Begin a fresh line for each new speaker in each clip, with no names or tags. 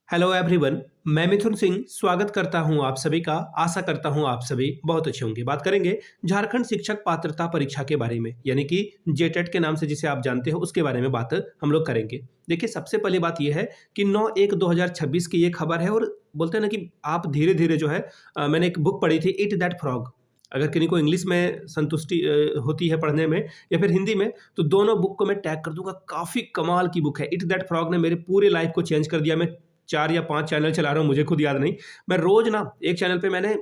Hello everyone. मैं मिथुन सिंह स्वागत करता हूं आप सभी का। आशा करता हूं आप सभी बहुत अच्छे होंगे। बात करेंगे झारखंड शिक्षक पात्रता परीक्षा के बारे में, यानी कि जेटेट के नाम से जिसे आप जानते हो उसके बारे में बात हम लोग करेंगे। देखिए, सबसे पहली बात यह है कि 9/1/2026 की ये खबर है और बोलते हैं ना कि आप धीरे धीरे जो है मैंने एक बुक पढ़ी थी, ईट दैट फ्रॉग। अगर किन्हीं को इंग्लिश में संतुष्टि होती है पढ़ने में या फिर हिंदी में, तो दोनों बुक को मैं टैग कर दूंगा। काफ़ी कमाल की बुक है। ईट दैट फ्रॉग ने मेरे पूरे लाइफ को चेंज कर दिया। मैं 4 या 5 चैनल चला रहा हूँ, मुझे खुद याद नहीं। मैं रोज़ ना एक चैनल पे मैंने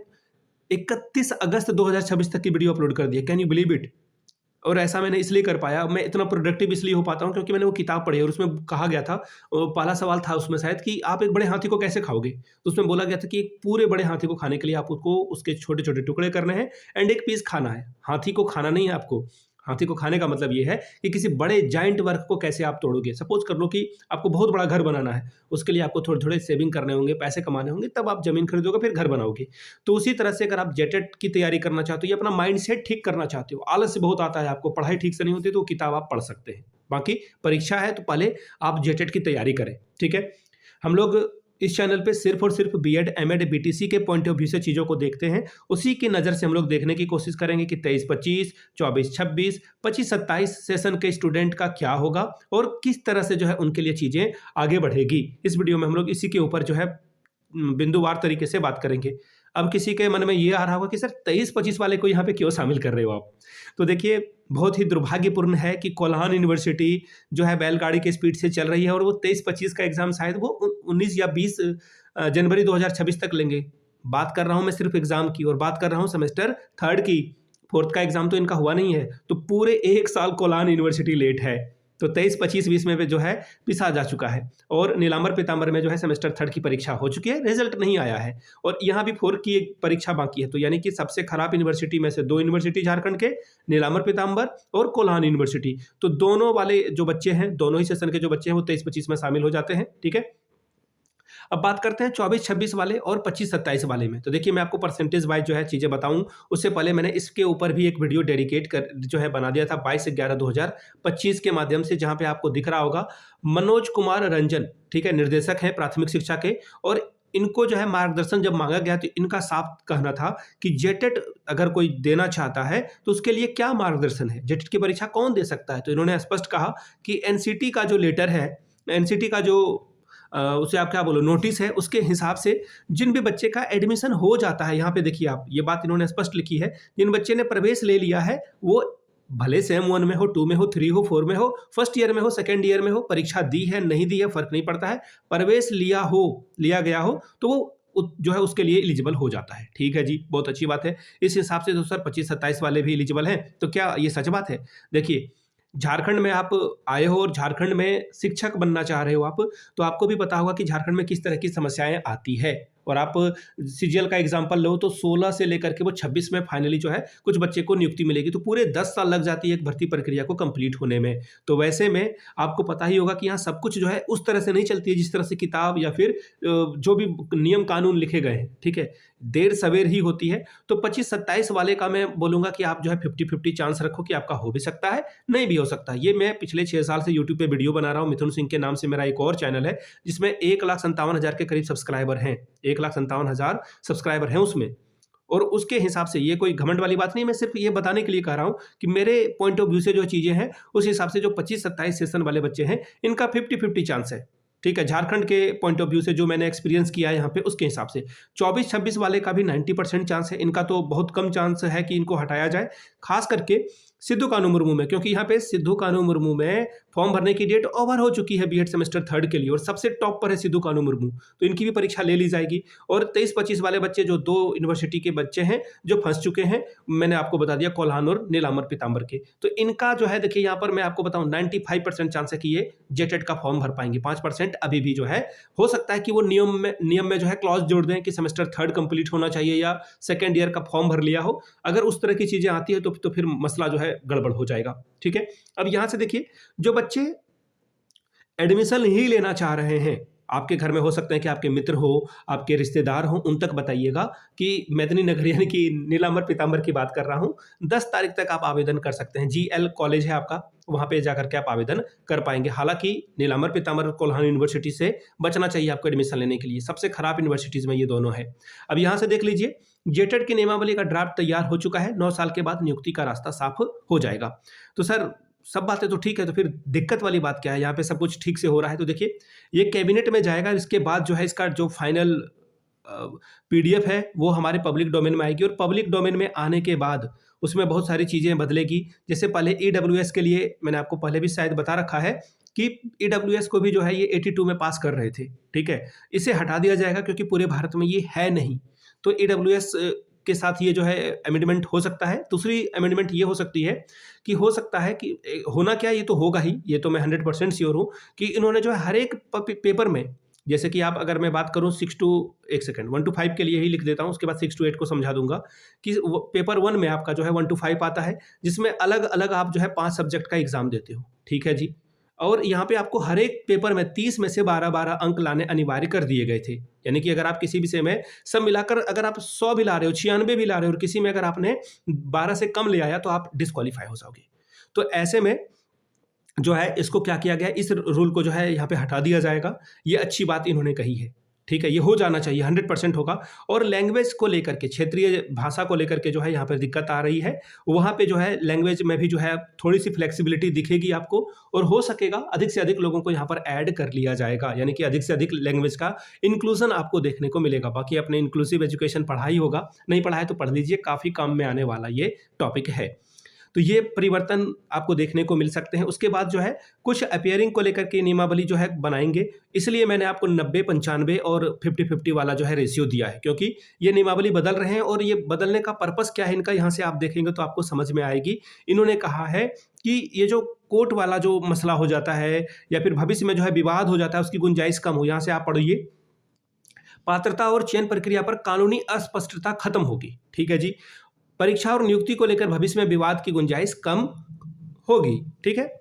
31 अगस्त 2026 तक की वीडियो अपलोड कर दी है। Can you believe it? और ऐसा मैंने इसलिए कर पाया, मैं इतना प्रोडक्टिव इसलिए हो पाता हूँ क्योंकि मैंने वो किताब पढ़ी और उसमें कहा गया था, पहला सवाल था उसमें शायद कि आप एक बड़े हाथी को कैसे खाओगे? तो उसमें बोला गया था कि एक पूरे बड़े हाथी को खाने के लिए आप उसको उसके छोटे-छोटे टुकड़े करने हैं एंड एक पीस खाना है। हाथी को खाना नहीं है आपको। हाथी को खाने का मतलब ये है कि किसी बड़े जायंट वर्क को कैसे आप तोड़ोगे। सपोज़ कर लो कि आपको बहुत बड़ा घर बनाना है, उसके लिए आपको थोड़े-थोड़े सेविंग करने होंगे, पैसे कमाने होंगे, तब आप ज़मीन खरीदोगे, फिर घर बनाओगे। तो उसी तरह से अगर आप जेटेट की तैयारी करना चाहते हो या अपना माइंडसेट ठीक करना चाहते हो, आलस्य बहुत आता है आपको, पढ़ाई ठीक से नहीं होती, तो वो किताब आप पढ़ सकते हैं। बाकी परीक्षा है तो पहले आप जेटेट की तैयारी करें, ठीक है? हम लोग इस चैनल पे सिर्फ और सिर्फ बीएड, एमएड, बीटीसी के पॉइंट ऑफ व्यू से चीज़ों को देखते हैं। उसी की नज़र से हम लोग देखने की कोशिश करेंगे कि 23-25, 24-26, 25-27 सेशन के स्टूडेंट का क्या होगा और किस तरह से जो है उनके लिए चीज़ें आगे बढ़ेगी। इस वीडियो में हम लोग इसी के ऊपर जो है बिंदुवार तरीके से बात करेंगे। अब किसी के मन में ये आ रहा होगा कि सर 23-25 वाले को यहाँ पे क्यों शामिल कर रहे हो आप? तो देखिए, बहुत ही दुर्भाग्यपूर्ण है कि कोल्हान यूनिवर्सिटी जो है बैलगाड़ी की स्पीड से चल रही है और वो 23-25 का एग्ज़ाम शायद वो 19 या 20 जनवरी 2026 तक लेंगे। बात कर रहा हूँ मैं सिर्फ एग्ज़ाम की और बात कर रहा हूँ सेमेस्टर 3rd की। 4th का एग्ज़ाम तो इनका हुआ नहीं है, तो पूरे 1 साल कोल्हान यूनिवर्सिटी लेट है। तो 23-25-20 में भी जो है पिसा जा चुका है और नीलांबर पीतांबर में जो है सेमेस्टर 3rd की परीक्षा हो चुकी है, रिजल्ट नहीं आया है और यहाँ भी 4 की एक परीक्षा बाकी है। तो यानी कि सबसे खराब यूनिवर्सिटी में से 2 यूनिवर्सिटी झारखंड के, नीलांबर पीतांबर और कोल्हान यूनिवर्सिटी। तो दोनों वाले जो बच्चे हैं, दोनों ही सेशन के जो बच्चे हैं, वो 23-25 में शामिल हो जाते हैं, ठीक है? अब बात करते हैं 24-26 वाले और 25-27 वाले में। तो देखिए, मैं आपको परसेंटेज वाइज जो है चीज़ें बताऊँ, उससे पहले मैंने इसके ऊपर भी एक वीडियो डेडिकेट कर जो है बना दिया था 22/11/2025 के माध्यम से, जहाँ पे आपको दिख रहा होगा मनोज कुमार रंजन, ठीक है, निर्देशक हैं प्राथमिक शिक्षा के। और इनको जो है मार्गदर्शन जब मांगा गया तो इनका साफ कहना था कि जेटेट अगर कोई देना चाहता है तो उसके लिए क्या मार्गदर्शन है, जेटेट की परीक्षा कौन दे सकता है। तो इन्होंने स्पष्ट कहा कि एनसीटी का जो लेटर है, एनसीटी का जो उसे आप क्या बोलो नोटिस है, उसके हिसाब से जिन भी बच्चे का एडमिशन हो जाता है, यहाँ पे देखिए आप ये बात इन्होंने स्पष्ट लिखी है, जिन बच्चे ने प्रवेश ले लिया है वो भले सेम 1 में हो, 2 में हो, 3 हो, 4 में हो, फर्स्ट ईयर में हो, सेकेंड ईयर में हो, परीक्षा दी है नहीं दी है फर्क नहीं पड़ता है, प्रवेश लिया गया हो तो वो जो है उसके लिए एलिजिबल हो जाता है। ठीक है जी, बहुत अच्छी बात है। इस हिसाब से तो सर 25-27 वाले भी एलिजिबल हैं, तो क्या ये सच बात है? देखिए, झारखंड में आप आए हो और झारखंड में शिक्षक बनना चाह रहे हो आप, तो आपको भी पता होगा कि झारखंड में किस तरह की समस्याएं आती है। और आप सीजीएल का एग्जांपल लो तो 16 से लेकर के वो 26 में फाइनली जो है कुछ बच्चे को नियुक्ति मिलेगी, तो पूरे 10 साल लग जाती है एक भर्ती प्रक्रिया को कंप्लीट होने में। तो वैसे में आपको पता ही होगा कि यहाँ सब कुछ जो है उस तरह से नहीं चलती है जिस तरह से किताब या फिर जो भी नियम कानून लिखे गए हैं, ठीक है, देर सवेर ही होती है। तो 25-27 वाले का मैं बोलूंगा कि आप जो है 50-50 चांस रखो कि आपका हो भी सकता है, नहीं भी हो सकता। ये मैं पिछले 6 साल से यूट्यूब पे वीडियो बना रहा हूँ। मिथुन सिंह के नाम से मेरा एक और चैनल है जिसमें 1,57,000 के करीब सब्सक्राइबर हैं, 1,57,000 सब्सक्राइबर हैं उसमें। और उसके हिसाब से ये कोई घमंड वाली बात नहीं, मैं सिर्फ ये बताने के लिए कह रहा हूँ कि मेरे पॉइंट ऑफ व्यू से जो चीज़ें हैं उस हिसाब से जो 25-27 सेशन वाले बच्चे हैं इनका 50-50 चांस है, ठीक है, झारखंड के पॉइंट ऑफ व्यू से जो मैंने एक्सपीरियंस किया है यहाँ पे उसके हिसाब से। 24-26 वाले का भी 90% चांस है, इनका तो बहुत कम चांस है कि इनको हटाया जाए, खास करके सिद्धू कानू मुर्मू में, क्योंकि यहाँ पे सिद्धू कानू मुर्मू में फॉर्म भरने की डेट ओवर हो चुकी है बीएड सेमेस्टर 3rd के लिए और सबसे टॉप पर है सिद्धू कानू मुर्मू, तो इनकी भी परीक्षा ले ली जाएगी। और 23-25 वाले बच्चे जो 2 यूनिवर्सिटी के बच्चे हैं जो फंस चुके हैं, मैंने आपको बता दिया कोल्हान और नीलांबर पीतांबर के, तो इनका जो है देखिए यहाँ पर मैं आपको बताऊं 95% चांस है कि ये जेटेट का फॉर्म भर पाएंगे। 5% अभी भी जो है हो सकता है कि वो नियम में जो है क्लॉज जोड़ दें कि सेमेस्टर 3rd कंप्लीट होना चाहिए या सेकेंड ईयर का फॉर्म भर लिया हो। अगर उस तरह की चीजें आती है तो फिर मसला जो है गड़बड़ हो जाएगा, ठीक है। अब यहां से देखिए, जो बच्चे एडमिशन ही लेना चाह रहे हैं आपके घर में हो सकते हैं कि आपके मित्र हो, आपके रिश्तेदार हों, उन तक बताइएगा कि मेदिनी नगर यानी कि नीलांबर पीतांबर की बात कर रहा हूँ। 10 तारीख तक आप आवेदन कर सकते हैं। जीएल कॉलेज है आपका, वहाँ पे जाकर के आप आवेदन कर पाएँगे। हालाँकि नीलांबर पीतांबर और कोल्हान यूनिवर्सिटी से बचना चाहिए आपको एडमिशन लेने के लिए। सबसे खराब यूनिवर्सिटीज़ में ये दोनों है। अब यहाँ से देख लीजिए, जेटेट की नियमावली का ड्राफ्ट तैयार हो चुका है। 9 साल के बाद नियुक्ति का रास्ता साफ हो जाएगा। तो सर, सब बातें तो ठीक है, तो फिर दिक्कत वाली बात क्या है? यहाँ पे सब कुछ ठीक से हो रहा है, तो देखिए ये कैबिनेट में जाएगा, इसके बाद जो है इसका जो फाइनल पीडीएफ है वो हमारे पब्लिक डोमेन में आएगी, और पब्लिक डोमेन में आने के बाद उसमें बहुत सारी चीज़ें बदलेगी। जैसे पहले ईडब्ल्यूएस के लिए मैंने आपको पहले भी शायद बता रखा है कि ईडब्ल्यूएस को भी जो है ये 82 में पास कर रहे थे, ठीक है? इसे हटा दिया जाएगा क्योंकि पूरे भारत में ये है नहीं। तो ईडब्ल्यूएस के साथ ये जो है अमेंडमेंट हो सकता है। दूसरी अमेंडमेंट ये हो सकती है कि हो सकता है कि होना क्या, ये तो होगा ही, ये तो मैं 100% श्योर हूँ कि इन्होंने जो है हर एक पेपर में, जैसे कि आप अगर मैं बात करूँ 1 to 5 के लिए ही लिख देता हूँ, उसके बाद 6 to 8 को समझा दूंगा कि पेपर 1 में आपका जो है 1 to 5 आता है, जिसमें अलग अलग आप जो है 5 सब्जेक्ट का एग्जाम देते हो, ठीक है जी। और यहाँ पे आपको हर एक पेपर में 30 में से 12-12 अंक लाने अनिवार्य कर दिए गए थे। यानी कि अगर आप किसी विषय में सब मिलाकर अगर आप 100 भी ला रहे हो, 96 भी ला रहे हो, और किसी में अगर आपने 12 से कम ले आया तो आप डिस्क्वालीफाई हो जाओगे। तो ऐसे में जो है इसको क्या किया गया, इस रूल को जो है यहाँ पे हटा दिया जाएगा। ये अच्छी बात इन्होंने कही है, ठीक है, ये हो जाना चाहिए, 100% होगा। और लैंग्वेज को लेकर के, क्षेत्रीय भाषा को लेकर के जो है यहाँ पर दिक्कत आ रही है, वहाँ पे जो है लैंग्वेज में भी जो है थोड़ी सी फ्लेक्सिबिलिटी दिखेगी आपको, और हो सकेगा अधिक से अधिक लोगों को यहाँ पर ऐड कर लिया जाएगा, यानी कि अधिक से अधिक लैंग्वेज का इंक्लूजन आपको देखने को मिलेगा। बाकी अपने इंक्लूसिव एजुकेशन पढ़ा ही होगा, नहीं पढ़ा है तो पढ़ लीजिए, काफ़ी काम में आने वाला ये टॉपिक है। तो ये परिवर्तन आपको देखने को मिल सकते हैं। उसके बाद जो है कुछ अपीयरिंग को लेकर के नियमावली जो है बनाएंगे, इसलिए मैंने आपको 90-95 और 50-50 वाला जो है रेशियो दिया है, क्योंकि ये नियमावली बदल रहे हैं, और ये बदलने का पर्पस क्या है इनका, यहाँ से आप देखेंगे तो आपको समझ में आएगी। इन्होंने कहा है कि ये जो कोर्ट वाला जो मसला हो जाता है या फिर भविष्य में जो है विवाद हो जाता है, उसकी गुंजाइश कम हो। यहाँ से आप पढ़िए, पात्रता और चयन प्रक्रिया पर कानूनी अस्पष्टता खत्म होगी, ठीक है जी। परीक्षा और नियुक्ति को लेकर भविष्य में विवाद की गुंजाइश कम होगी, ठीक है।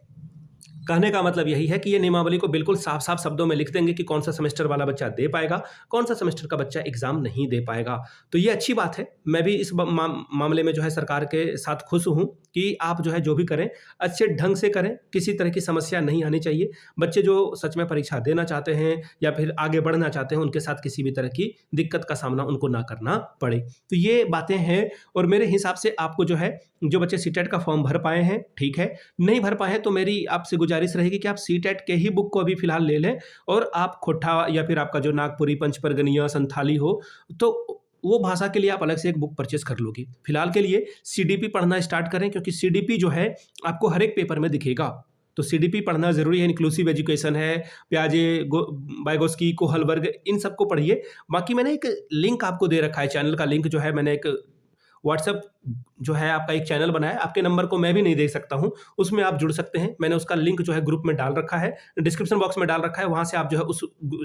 कहने का मतलब यही है कि ये नियमावली को बिल्कुल साफ साफ शब्दों में लिख देंगे कि कौन सा सेमेस्टर वाला बच्चा दे पाएगा, कौन सा सेमेस्टर का बच्चा एग्जाम नहीं दे पाएगा। तो ये अच्छी बात है। मैं भी इस मामले में जो है सरकार के साथ खुश हूँ कि आप जो है जो भी करें अच्छे ढंग से करें, किसी तरह की समस्या नहीं आनी चाहिए। बच्चे जो सच में परीक्षा देना चाहते हैं या फिर आगे बढ़ना चाहते हैं, उनके साथ किसी भी तरह की दिक्कत का सामना उनको ना करना पड़े। तो ये बातें हैं, और मेरे हिसाब से आपको जो है, जो बच्चे सीटेट का फॉर्म भर पाए हैं, ठीक है, नहीं भर पाए हैं तो मेरी आपसे गुजारिश रहेगी कि आप सीटेट के ही बुक को अभी फिलहाल ले लें, और आप खोटा या फिर आपका जो नागपुरी, पंचपरगनिया, संथाली हो तो वो भाषा के लिए आप अलग से एक बुक परचेस कर लोगे। फिलहाल के लिए सीडीपी पढ़ना स्टार्ट करें, क्योंकि सीडीपी जो है आपको हर एक पेपर में दिखेगा। तो सीडीपी पढ़ना जरूरी है। इंक्लूसिव एजुकेशन है, प्याजे, वाइगोस्की, कोहलबर्ग, इन सबको पढ़िए। बाकी मैंने एक लिंक आपको दे रखा है, चैनल का लिंक जो है, मैंने एक व्हाट्सएप जो है आपका एक चैनल बनाया, आपके नंबर को मैं भी नहीं दे सकता हूं, उसमें आप जुड़ सकते हैं। मैंने उसका लिंक जो है ग्रुप में डाल रखा है, डिस्क्रिप्शन बॉक्स में डाल रखा है, वहां से आप जो है उस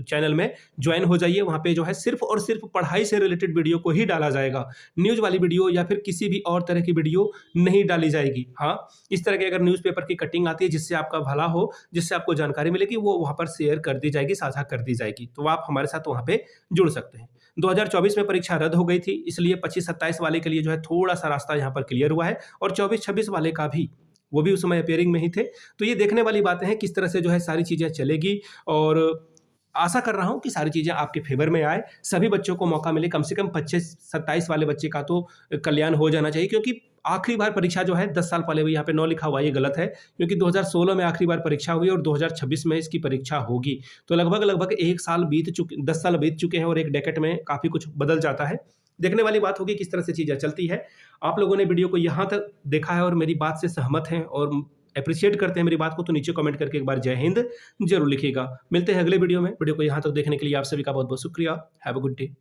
चैनल में ज्वाइन हो जाइए। वहां पे जो है सिर्फ और सिर्फ पढ़ाई से रिलेटेड वीडियो को ही डाला जाएगा, न्यूज वाली वीडियो या फिर किसी भी और तरह की वीडियो नहीं डाली जाएगी। हाँ, इस तरह की अगर न्यूज़पेपर की कटिंग आती है जिससे आपका भला हो, जिससे आपको जानकारी मिलेगी, वो वहां पर शेयर कर दी जाएगी, साझा कर दी जाएगी। तो आप हमारे साथ वहां पे जुड़ सकते हैं। 2024 में परीक्षा रद्द हो गई थी, इसलिए 25-27 वाले के लिए जो है थोड़ा सा रास्ता यहाँ पर क्लियर हुआ है, और 24-26 वाले का भी, वो भी उस समय अपेयरिंग में ही थे। तो ये देखने वाली बातें हैं किस तरह से जो है सारी चीज़ें चलेगी, और आशा कर रहा हूँ कि सारी चीज़ें आपके फेवर में आए, सभी बच्चों को मौका मिले। कम से कम 25-27 वाले बच्चे का तो कल्याण हो जाना चाहिए, क्योंकि आखिरी बार परीक्षा जो है 10 साल पहले, भी यहाँ पे 9 लिखा हुआ, ये गलत है, क्योंकि 2016 में आखिरी बार परीक्षा हुई और 2026 में इसकी परीक्षा होगी। तो लगभग 1 साल बीत चुके, 10 साल बीत चुके हैं, और एक डेकेड में काफ़ी कुछ बदल जाता है। देखने वाली बात होगी किस तरह से चीज़ें चलती है। आप लोगों ने वीडियो को यहाँ तक देखा है और मेरी बात से सहमत हैं और अप्रिशिएट करते हैं मेरी बात को, तो नीचे कमेंट करके एक बार जय हिंद जरूर लिखिएगा। मिलते हैं अगले वीडियो में। वीडियो को यहाँ तक देखने के लिए आप सभी का बहुत बहुत शुक्रिया। Have a good day.